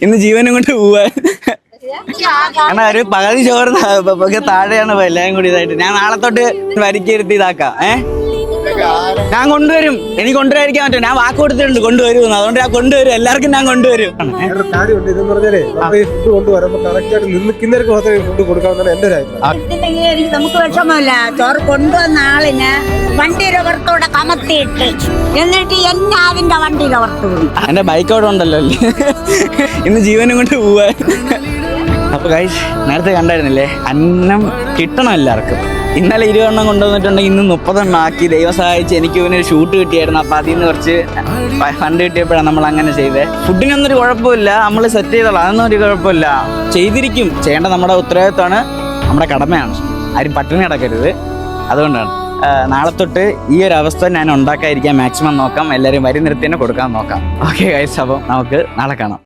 ഇന്ന് ജീവനും കൊണ്ട് പോവാ. കാരണം ഒരു പകുതി ചോറ് താഴെയാണ് എല്ലാരും കൂടി ഇതായിട്ട്. ഞാൻ നാളെ തൊട്ട് വരിക്കരുത്തി ഇതാക്കാം. ഞാൻ കൊണ്ടുവരും. എനിക്ക് കൊണ്ടുവരാതിരിക്കാൻ പറ്റും. ഞാൻ വാക്ക് കൊടുത്തിട്ടുണ്ട് കൊണ്ടുവരും. അതുകൊണ്ട് ഞാൻ കൊണ്ടുവരും. എല്ലാവർക്കും ഞാൻ കൊണ്ടുവരും. നമുക്ക് വിഷമല്ല. ചോറ് കൊണ്ടുവന്ന ആളിന് വണ്ടിയുടെ പുറത്തോടെ കമത്തിയിട്ട് എന്നിട്ട് എന്നെ അതിന്റെ വണ്ടിയുടെ പുറത്ത് എന്റെ ബൈക്ക് അവിടെ ഉണ്ടല്ലോ. ഇന്ന് ജീവനും കൊണ്ട് പോവാ. അപ്പൊ ഗൈസ് നേരത്തെ കണ്ടായിരുന്നില്ലേ, അന്നം കിട്ടണം എല്ലാവർക്കും. ഇന്നലെ 20 എണ്ണം കൊണ്ടുവന്നിട്ടുണ്ടെങ്കിൽ ഇന്ന് 30 എണ്ണം ആക്കി. ദൈവം സഹായിച്ച് എനിക്ക് ഇവനൊരു ഷൂട്ട് കിട്ടിയായിരുന്നു. അപ്പൊ അതിൽ നിന്ന് കുറച്ച് ഫണ്ട് കിട്ടിയപ്പോഴാണ് നമ്മൾ അങ്ങനെ ചെയ്തത്. ഫുഡിനൊന്നും ഒരു കുഴപ്പമില്ല, നമ്മൾ സെറ്റ് ചെയ്തോളാം. അതൊന്നും ഒരു കുഴപ്പമില്ല. ചെയ്തിരിക്കും. ചെയ്യേണ്ട നമ്മുടെ ഉത്തരവാദിത്തമാണ്, നമ്മുടെ കടമയാണ്. ആരും പട്ടിണി കിടക്കരുത്. അതുകൊണ്ടാണ് നാളെ തൊട്ട് ഈ ഒരു അവസ്ഥ ഞാൻ ഉണ്ടാക്കാതിരിക്കാൻ മാക്സിമം നോക്കാം. എല്ലാവരും വരി നിർത്തി തന്നെ കൊടുക്കാൻ നോക്കാം. ഓക്കെ ഗൈസ്, അപ്പം നമുക്ക് നാളെ കാണാം.